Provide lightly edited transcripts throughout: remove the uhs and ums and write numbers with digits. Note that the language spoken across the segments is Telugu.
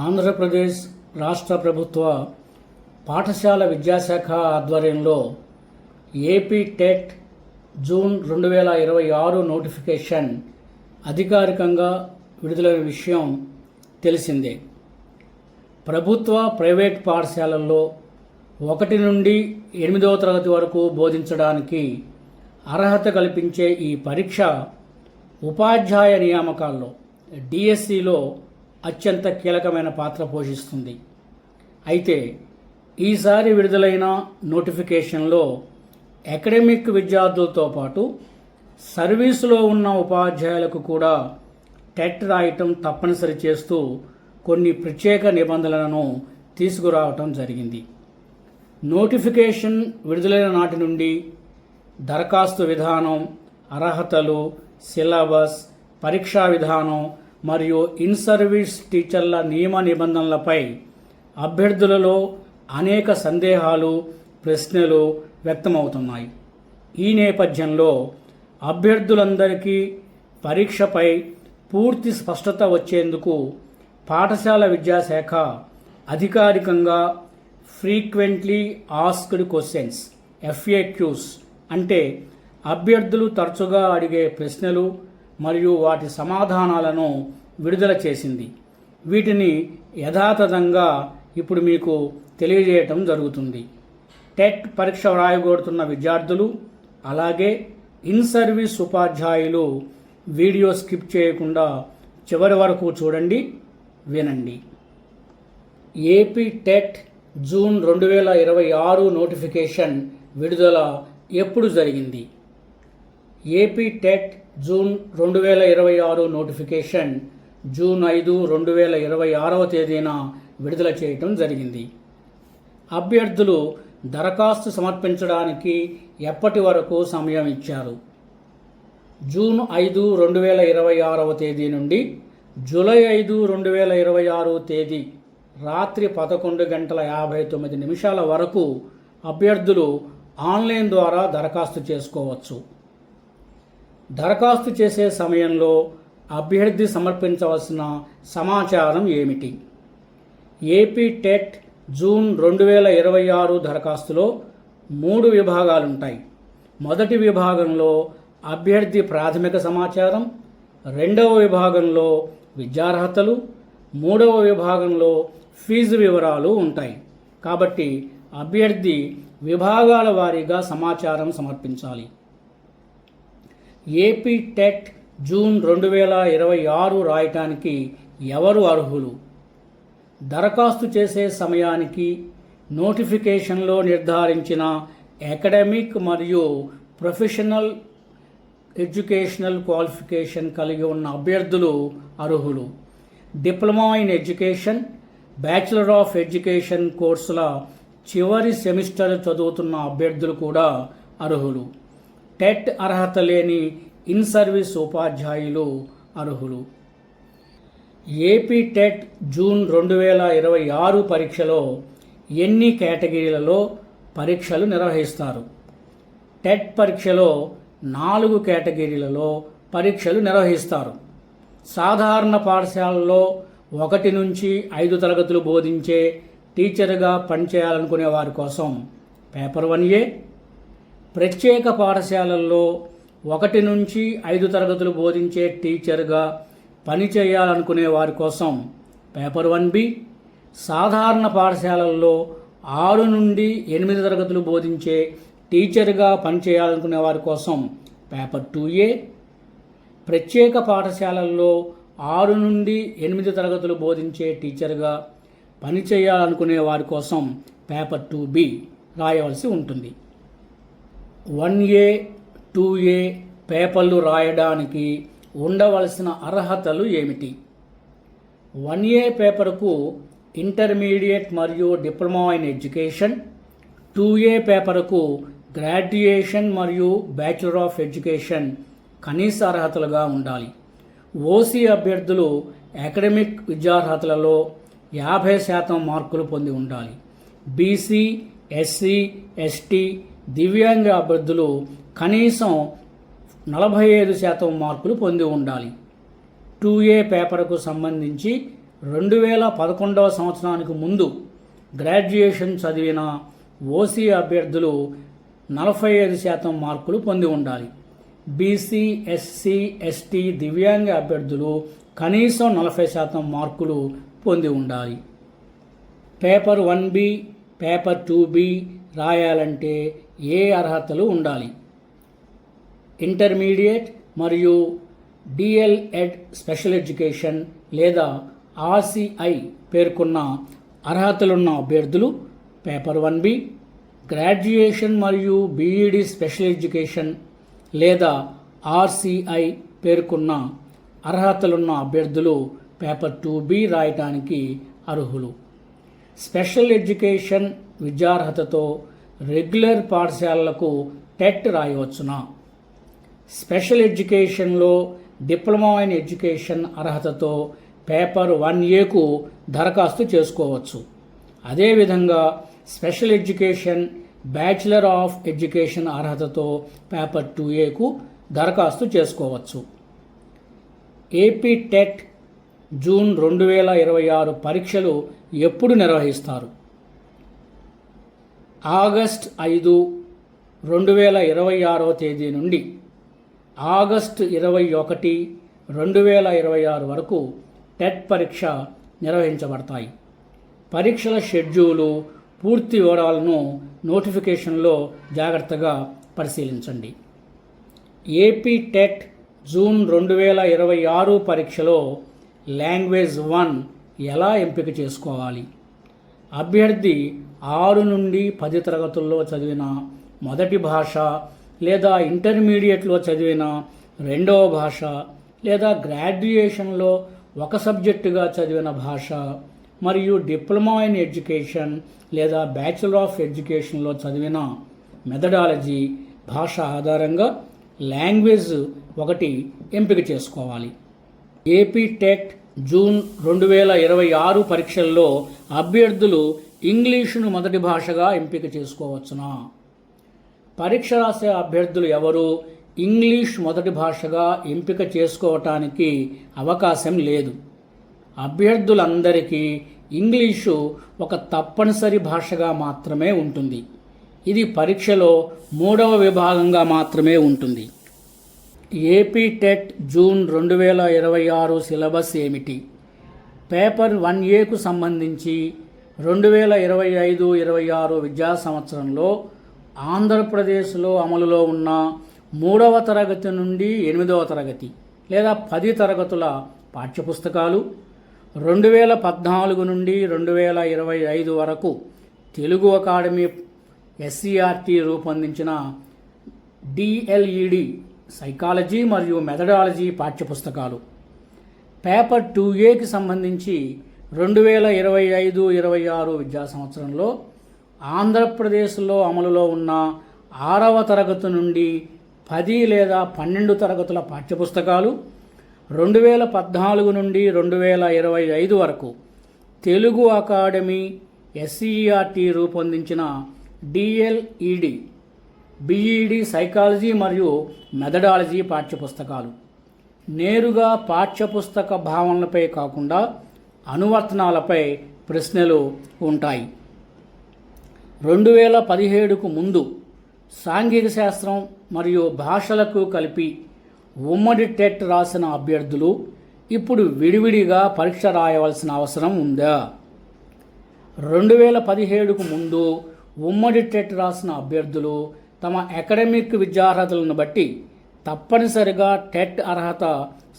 ఆంధ్రప్రదేశ్ రాష్ట్ర ప్రభుత్వ పాఠశాల విద్యాశాఖ ఆధ్వర్యంలో ఏపీ టెట్ జూన్ 2026 నోటిఫికేషన్ అధికారికంగా విడుదలైన విషయం తెలిసిందే. ప్రభుత్వ ప్రైవేట్ పాఠశాలల్లో 1 నుండి 8వ తరగతి వరకు బోధించడానికి అర్హత కల్పించే ఈ పరీక్ష ఉపాధ్యాయ నియామకాల్లో డిఎస్సిలో అత్యంత కీలకమైన పాత్ర పోషిస్తుంది. అయితే ఈసారి విడుదలైన నోటిఫికేషన్లో అకాడమిక్ విద్యార్థులతో పాటు సర్వీసులో ఉన్న ఉపాధ్యాయులకు కూడా టెట్ రాయటం తప్పనిసరి చేస్తూ కొన్ని ప్రత్యేక నిబంధనలను తీసుకురావటం జరిగింది. నోటిఫికేషన్ విడుదలైన నాటి నుండి దరఖాస్తు విధానం, అర్హతలు, సిలబస్, పరీక్షా విధానం మరియు ఇన్ సర్వీస్ టీచర్ల నియమ నిబంధనలపై అభ్యర్థులలో అనేక సందేహాలు, ప్రశ్నలు వ్యక్తమవుతున్నాయి. ఈ నేపథ్యంలో అభ్యర్థులందరికీ పరీక్షపై పూర్తి స్పష్టత వచ్చేందుకు పాఠశాల విద్యాశాఖ అధికారికంగా ఫ్రీక్వెంట్లీ ఆస్క్డ్ క్వశ్చన్స్ FAQs అంటే అభ్యర్థులు తరచుగా అడిగే ప్రశ్నలు మరియు వాటి సమాధానాలను విడుదల చేసింది. వీటిని యథాతథంగా ఇప్పుడు మీకు తెలియజేయటం జరుగుతుంది. టెట్ పరీక్ష వ్రాయగోరుతున్న విద్యార్థులు అలాగే ఇన్ సర్వీస్ ఉపాధ్యాయులు వీడియో స్కిప్ చేయకుండా చివరి వరకు చూడండి, వినండి. ఏపీ టెట్ జూన్ 2026 నోటిఫికేషన్ విడుదల ఎప్పుడు జరిగింది? AP TET June 2026 notification June 5, 2026 తేదీన విడుదల చేయటం జరిగింది. అభ్యర్థులు దరఖాస్తు సమర్పించడానికి ఎప్పటి వరకు సమయం ఇచ్చారు? జూన్ 5, 2026 తేదీ నుండి జూలై 5, 2026 తేదీ రాత్రి 11:59 వరకు అభ్యర్థులు ఆన్లైన్ ద్వారా దరఖాస్తు చేసుకోవచ్చు. దరఖాస్తు చేసే సమయంలో అభ్యర్థి సమర్పించవలసిన సమాచారం ఏమిటి? AP TET June 2026 దరఖాస్తులో 3 విభాగాలుంటాయి. మొదటి విభాగంలో అభ్యర్థి ప్రాథమిక సమాచారం, 2వ విభాగంలో విద్యార్హతలు, 3వ విభాగంలో ఫీజు వివరాలు ఉంటాయి. కాబట్టి అభ్యర్థి విభాగాల వారీగా సమాచారం సమర్పించాలి. ఏపీ టెట్ జూన్ 2026 రాయటానికి ఎవరు అర్హులు? దరఖాస్తు చేసే సమయానికి నోటిఫికేషన్లో నిర్ధారించిన అకాడమిక్ మరియు ప్రొఫెషనల్ ఎడ్యుకేషనల్ క్వాలిఫికేషన్ కలిగి ఉన్న అభ్యర్థులు అర్హులు. Diploma in education, bachelor of education కోర్సుల చివరి సెమిస్టర్ చదువుతున్న అభ్యర్థులు కూడా అర్హులు. టెట్ అర్హత లేని ఇన్ సర్వీస్ ఉపాధ్యాయులు అర్హులు. ఏపీ టెట్ జూన్ 2026 పరీక్షలో ఎన్ని కేటగిరీలలో పరీక్షలు నిర్వహిస్తారు? టెట్ పరీక్షలో 4 కేటగిరీలలో పరీక్షలు నిర్వహిస్తారు. సాధారణ పాఠశాలలో 1 నుంచి 5 తరగతులు బోధించే టీచర్గా పనిచేయాలనుకునే వారి కోసం పేపర్ 1A, ప్రత్యేక పాఠశాలల్లో 1 నుంచి 5 తరగతులు బోధించే టీచర్గా పనిచేయాలనుకునే వారి కోసం పేపర్ 1B, సాధారణ పాఠశాలల్లో 6 నుండి 8 తరగతులు బోధించే టీచర్గా పనిచేయాలనుకునే వారి కోసం పేపర్ 2A, ప్రత్యేక పాఠశాలల్లో 6 నుండి 8 తరగతులు బోధించే టీచర్గా పనిచేయాలనుకునే వారి కోసం పేపర్ 2B రాయవలసి ఉంటుంది. 1A, 2A పేపర్లు రాయడానికి ఉండవలసిన అర్హతలు ఏమిటి? 1A పేపర్కు ఇంటర్మీడియట్ మరియు డిప్లొమా ఇన్ ఎడ్యుకేషన్, 2A పేపర్కు గ్రాడ్యుయేషన్ మరియు బ్యాచిలర్ ఆఫ్ ఎడ్యుకేషన్ కనీస అర్హతలుగా ఉండాలి. ఓసీ అభ్యర్థులు అకాడమిక్ విద్యార్హతలలో 50% మార్కులు పొంది ఉండాలి. బీసీ, ఎస్సీ, ఎస్టీ, దివ్యాంగ అభ్యర్థులు కనీసం 45% మార్కులు పొంది ఉండాలి. 2A పేపర్కు సంబంధించి 2011 సంవత్సరానికి ముందు గ్రాడ్యుయేషన్ చదివిన ఓసీ అభ్యర్థులు 45% మార్కులు పొంది ఉండాలి. బీసీ, ఎస్సీ, ఎస్టీ, దివ్యాంగ అభ్యర్థులు కనీసం 40% మార్కులు పొంది ఉండాలి. పేపర్ 1B, పేపర్ 2B రాయాలంటే ఏ అర్హతలు ఉండాలి? ఇంటర్మీడియట్ మరియు డిఎల్ఎడ్ స్పెషల్ ఎడ్యుకేషన్ లేదా ఆర్సిఐ పేర్కొన్న అర్హతలున్న అభ్యర్థులు పేపర్ 1B, గ్రాడ్యుయేషన్ మరియు బీఈడి స్పెషల్ ఎడ్యుకేషన్ లేదా ఆర్సిఐ పేర్కొన్న అర్హతలున్న అభ్యర్థులు పేపర్ 2B రాయటానికి అర్హులు. స్పెషల్ ఎడ్యుకేషన్ విద్యార్హతతో రెగ్యులర్ పాఠశాలలకు టెట్ రాయవచ్చునా? స్పెషల్ ఎడ్యుకేషన్లో డిప్లొమా ఇన్ ఎడ్యుకేషన్ అర్హతతో పేపర్ 1Aకు దరఖాస్తు చేసుకోవచ్చు. అదేవిధంగా special education bachelor of education అర్హతతో పేపర్ 2Aకు దరఖాస్తు చేసుకోవచ్చు. ఏపీ టెట్ జూన్ 2026 పరీక్షలు ఎప్పుడు నిర్వహిస్తారు? ఆగస్ట్ 5, 2026 తేదీ నుండి ఆగస్టు 21, 2026 వరకు టెట్ పరీక్ష నిర్వహించబడతాయి. పరీక్షల షెడ్యూలు, పూర్తి వివరాలను నోటిఫికేషన్లో జాగ్రత్తగా పరిశీలించండి. ఏపీ టెట్ జూన్ 2026 పరీక్షలో లాంగ్వేజ్ 1 ఎలా ఎంపిక చేసుకోవాలి? అభ్యర్థి 6 నుండి 10 తరగతుల్లో చదివిన మొదటి భాష లేదా ఇంటర్మీడియట్లో చదివిన రెండవ భాష లేదా గ్రాడ్యుయేషన్లో ఒక సబ్జెక్టుగా చదివిన భాష మరియు డిప్లొమా ఇన్ ఎడ్యుకేషన్ లేదా బ్యాచిలర్ ఆఫ్ ఎడ్యుకేషన్లో చదివిన మెథడాలజీ భాష ఆధారంగా లాంగ్వేజ్ 1 ఎంపిక చేసుకోవాలి. ఏపీ టెట్ జూన్ 2026 పరీక్షల్లో అభ్యర్థులు ఇంగ్లీషును మొదటి భాషగా ఎంపిక చేసుకోవచ్చునా? పరీక్ష రాసే అభ్యర్థులు ఎవరు ఇంగ్లీష్ మొదటి భాషగా ఎంపిక చేసుకోవటానికి అవకాశం లేదు. అభ్యర్థులందరికీ ఇంగ్లీషు ఒక తప్పనిసరి భాషగా మాత్రమే ఉంటుంది. ఇది పరీక్షలో 3వ విభాగంగా మాత్రమే ఉంటుంది. ఏపీ టెట్ జూన్ 2026 సిలబస్ ఏమిటి? పేపర్ 1Aకు సంబంధించి 2025-26 విద్యా సంవత్సరంలో ఆంధ్రప్రదేశ్లో అమలులో ఉన్న 3వ తరగతి నుండి 8వ తరగతి లేదా 10 తరగతుల పాఠ్యపుస్తకాలు, 2014 నుండి 2025 వరకు తెలుగు అకాడమీ ఎస్సీఆర్టీ రూపొందించిన డిఎల్ఈడి సైకాలజీ మరియు మెథడాలజీ పాఠ్యపుస్తకాలు, పేపర్ 2Aకి సంబంధించి 2025-26 విద్యా సంవత్సరంలో ఆంధ్రప్రదేశ్లో అమలులో ఉన్న 6వ తరగతి నుండి 10 లేదా 12 తరగతుల పాఠ్యపుస్తకాలు, 2014 నుండి 2025 వరకు తెలుగు అకాడమీ ఎస్సీఆర్టీ రూపొందించిన డిఎల్ఈడి బీఈడి సైకాలజీ మరియు మెథడాలజీ పాఠ్యపుస్తకాలు. నేరుగా పాఠ్యపుస్తక భావనలపై కాకుండా అనువర్తనాలపై ప్రశ్నలు ఉంటాయి. 2017కు ముందు సాంఘిక శాస్త్రం మరియు భాషలకు కలిపి ఉమ్మడి టెట్ రాసిన అభ్యర్థులు ఇప్పుడు విడివిడిగా పరీక్ష రాయవలసిన అవసరం ఉందా? 2017కు ముందు ఉమ్మడి టెట్ రాసిన అభ్యర్థులు తమ అకాడమిక్ విద్యార్హతలను బట్టి తప్పనిసరిగా టెట్ అర్హత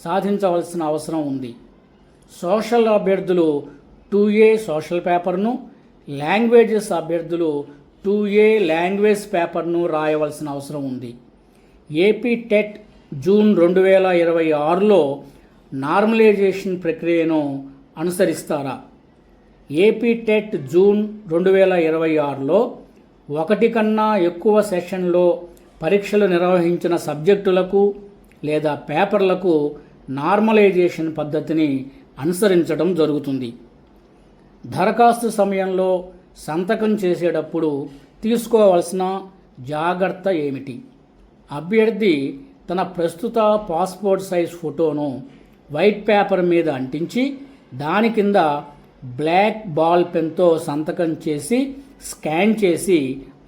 సాధించవలసిన అవసరం ఉంది. సోషల్ అభ్యర్థులు 2A సోషల్ పేపర్ను, లాంగ్వేజెస్ అభ్యర్థులు 2A లాంగ్వేజ్ పేపర్ను రాయవలసిన అవసరం ఉంది. ఏపీ టెట్ జూన్ 2026లో నార్మలైజేషన్ ప్రక్రియను అనుసరిస్తారా? ఏపీ టెట్ జూన్ 2026లో 1 కన్నా ఎక్కువ సెషన్లో పరీక్షలు నిర్వహించిన సబ్జెక్టులకు లేదా పేపర్లకు నార్మలైజేషన్ పద్ధతిని అనుసరించడం జరుగుతుంది. దరఖాస్తు సమయంలో సంతకం చేసేటప్పుడు తీసుకోవాల్సిన జాగ్రత్త ఏమిటి? అభ్యర్థి తన ప్రస్తుత పాస్పోర్ట్ సైజ్ ఫోటోను వైట్ పేపర్ మీద అంటించి దాని కింద బ్లాక్ బాల్ పెన్తో సంతకం చేసి స్కాన్ చేసి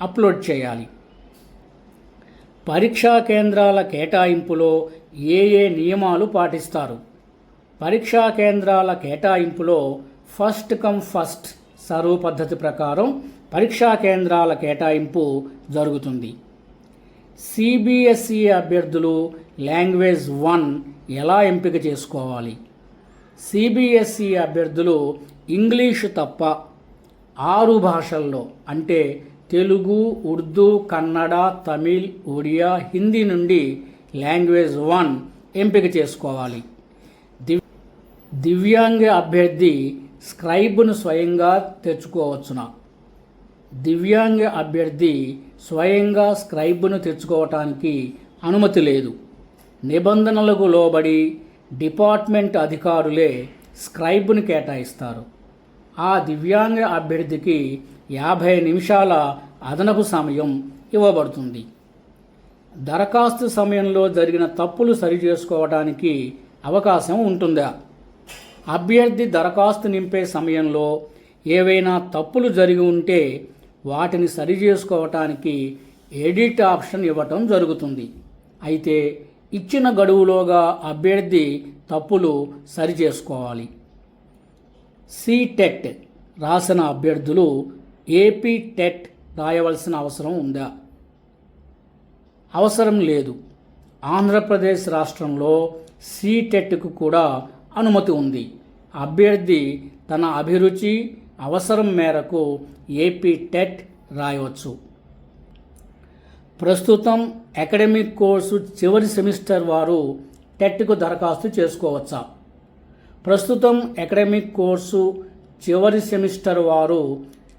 అప్లోడ్ చేయాలి. పరీక్షా కేంద్రాల కేటాయింపులో ఏ నియమాలు పాటిస్తారు? పరీక్షా కేంద్రాల కేటాయింపులో ఫస్ట్ కమ్ ఫస్ట్ సర్వ్ పద్ధతి ప్రకారం పరీక్షా కేంద్రాల కేటాయింపు జరుగుతుంది. సిబిఎస్ఈ అభ్యర్థులు లాంగ్వేజ్ 1 ఎలా ఎంపిక చేసుకోవాలి? సిబిఎస్ఈ అభ్యర్థులు ఇంగ్లీషు తప్ప 6 భాషల్లో అంటే తెలుగు, ఉర్దూ, కన్నడ, తమిళ్, ఒడియా, హిందీ నుండి లాంగ్వేజ్ 1 ఎంపిక చేసుకోవాలి. దివ్యాంగ అభ్యర్థి స్క్రైబ్ను స్వయంగా తెచ్చుకోవచ్చునా? దివ్యాంగ అభ్యర్థి స్వయంగా స్క్రైబ్ను తెచ్చుకోవటానికి అనుమతి లేదు. నిబంధనలకు లోబడి డిపార్ట్మెంట్ అధికారులే స్క్రైబ్ను కేటాయిస్తారు. ఆ దివ్యాంగ అభ్యర్థికి 50 నిమిషాల అదనపు సమయం ఇవ్వబడుతుంది. దరఖాస్తు సమయంలో జరిగిన తప్పులు సరిచేసుకోవడానికి అవకాశం ఉంటుందా? అభ్యర్థి దరఖాస్తు నింపే సమయంలో ఏవైనా తప్పులు జరిగి ఉంటే వాటిని సరిచేసుకోవటానికి ఎడిట్ ఆప్షన్ ఇవ్వటం జరుగుతుంది. అయితే ఇచ్చిన గడువులోగా అభ్యర్థి తప్పులు సరిచేసుకోవాలి. సిటెట్ రాసిన అభ్యర్థులు ఏపీ టెట్ రాయవలసిన అవసరం ఉందా? అవసరం లేదు. ఆంధ్రప్రదేశ్ రాష్ట్రంలో సిటెట్కు కూడా అనుమతి ఉంది. అభ్యర్థి తన అభిరుచి, అవసరం మేరకు ఏపీ టెట్ రాయవచ్చు. ప్రస్తుతం అకాడమిక్ కోర్సు చివరి సెమిస్టర్ వారు టెట్కు దరఖాస్తు చేసుకోవచ్చా? ప్రస్తుతం అకాడమిక్ కోర్సు చివరి సెమిస్టర్ వారు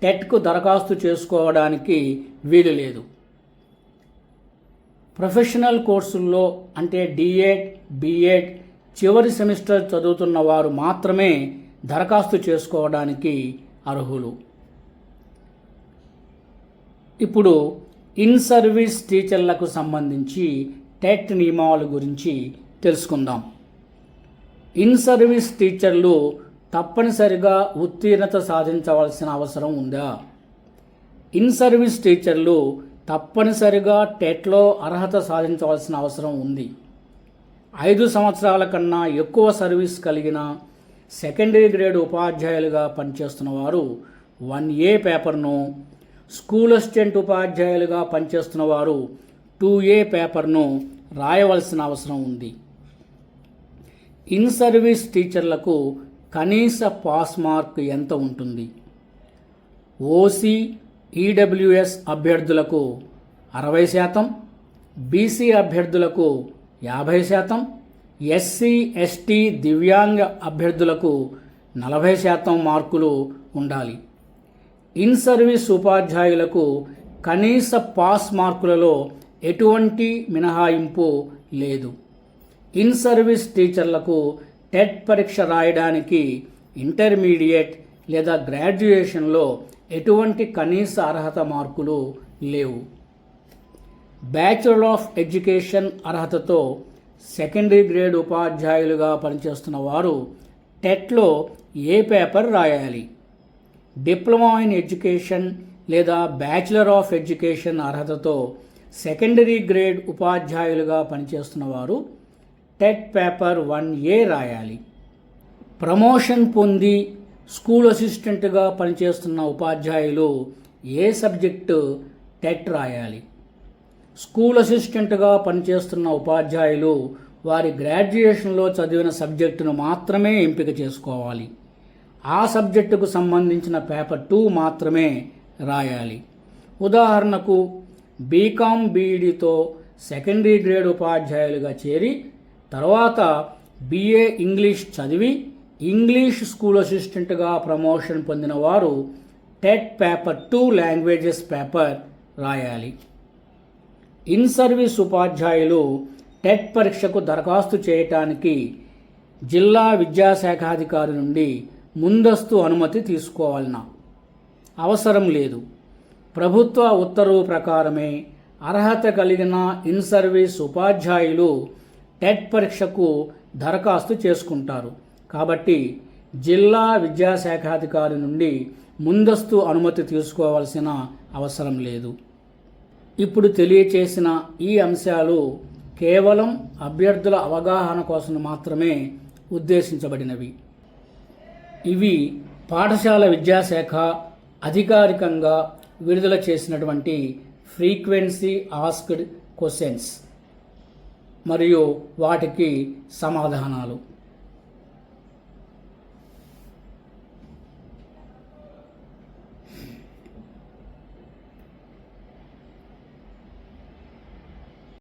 టెట్కు దరఖాస్తు చేసుకోవడానికి వీలు లేదు. ప్రొఫెషనల్ కోర్సుల్లో అంటే డిఎడ్, బిఎడ్ చివరి సెమిస్టర్ చదువుతున్న వారు మాత్రమే దరఖాస్తు చేసుకోవడానికి అర్హులు. ఇప్పుడు ఇన్ సర్వీస్ టీచర్లకు సంబంధించి టెట్ నియమాల గురించి తెలుసుకుందాం. ఇన్ సర్వీస్ టీచర్లు తప్పనిసరిగా ఉత్తీర్ణత సాధించవలసిన అవసరం ఉందా? ఇన్ సర్వీస్ టీచర్లు తప్పనిసరిగా టెట్లో అర్హత సాధించవలసిన అవసరం ఉంది. 5 సంవత్సరాల కన్నా ఎక్కువ సర్వీస్ కలిగిన సెకండరీ గ్రేడ్ ఉపాధ్యాయులుగా పనిచేస్తున్న వారు 1A పేపర్ను, స్కూల్ అసిస్టెంట్ ఉపాధ్యాయులుగా పనిచేస్తున్న వారు 2A పేపర్ను రాయవలసిన అవసరం ఉంది. ఇన్ సర్వీస్ టీచర్లకు కనీస పాస్ మార్క్ ఎంత ఉంటుంది? ఓసీ, ఈడబ్ల్యూఎస్ అభ్యర్థులకు 60%, బీసీ అభ్యర్థులకు 50%, ఎస్సీ, ఎస్టీ, దివ్యాంగ అభ్యర్థులకు 40% మార్కులు ఉండాలి. ఇన్ సర్వీస్ ఉపాధ్యాయులకు కనీస పాస్ మార్కులలో ఎటువంటి మినహాయింపు లేదు. ఇన్ సర్వీస్ టీచర్లకు టెట్ పరీక్ష రాయడానికి ఇంటర్మీడియట్ లేదా గ్రాడ్యుయేషన్లో ఎటువంటి కనీస అర్హత మార్కులు లేవు. బ్యాచులర్ ఆఫ్ ఎడ్యుకేషన్ అర్హతతో సెకండరీ గ్రేడ్ ఉపాధ్యాయులుగా పనిచేస్తున్న వారు టెట్లో ఏ పేపర్ రాయాలి? డిప్లొమా ఇన్ ఎడ్యుకేషన్ లేదా బ్యాచులర్ ఆఫ్ ఎడ్యుకేషన్ అర్హతతో సెకండరీ గ్రేడ్ ఉపాధ్యాయులుగా పనిచేస్తున్న వారు టెట్ పేపర్ 1A రాయాలి. ప్రమోషన్ పొంది స్కూల్ అసిస్టెంట్గా పనిచేస్తున్న ఉపాధ్యాయులు ఏ సబ్జెక్టు టెట్ రాయాలి? స్కూల్ అసిస్టెంట్గా పనిచేస్తున్న ఉపాధ్యాయులు వారి గ్రాడ్యుయేషన్లో చదివిన సబ్జెక్టును మాత్రమే ఎంపిక చేసుకోవాలి. ఆ సబ్జెక్టుకు సంబంధించిన పేపర్ 2 మాత్రమే రాయాలి. ఉదాహరణకు బీకామ్, బీఈడీతో సెకండరీ గ్రేడ్ ఉపాధ్యాయులుగా చేరి తర్వాత BA ఇంగ్లీష్ చదివి ఇంగ్లీష్ స్కూల్ అసిస్టెంట్గా ప్రమోషన్ పొందిన వారు టెట్ పేపర్ 2 లాంగ్వేజెస్ పేపర్ రాయాలి. ఇన్ సర్వీస్ ఉపాధ్యాయులు టెట్ పరీక్షకు దరఖాస్తు చేయటానికి జిల్లా విద్యాశాఖాధికారి నుండి ముందస్తు అనుమతి తీసుకోవాలన్నా? అవసరం లేదు. ప్రభుత్వ ఉత్తర్వు ప్రకారమే అర్హత కలిగిన ఇన్ సర్వీస్ ఉపాధ్యాయులు టెట్ పరీక్షకు దరఖాస్తు చేసుకుంటారు. కాబట్టి జిల్లా విద్యాశాఖాధికారి నుండి ముందస్తు అనుమతి తీసుకోవాల్సిన అవసరం లేదు. ఇప్పుడు తెలియచేసిన ఈ అంశాలు కేవలం అభ్యర్థుల అవగాహన కోసం మాత్రమే ఉద్దేశించబడినవి. ఇవి పాఠశాల విద్యాశాఖ అధికారికంగా విడుదల చేసినటువంటి ఫ్రీక్వెన్సీ ఆస్క్డ్ క్వశ్చన్స్ మరియు వాటికి సమాధానాలు.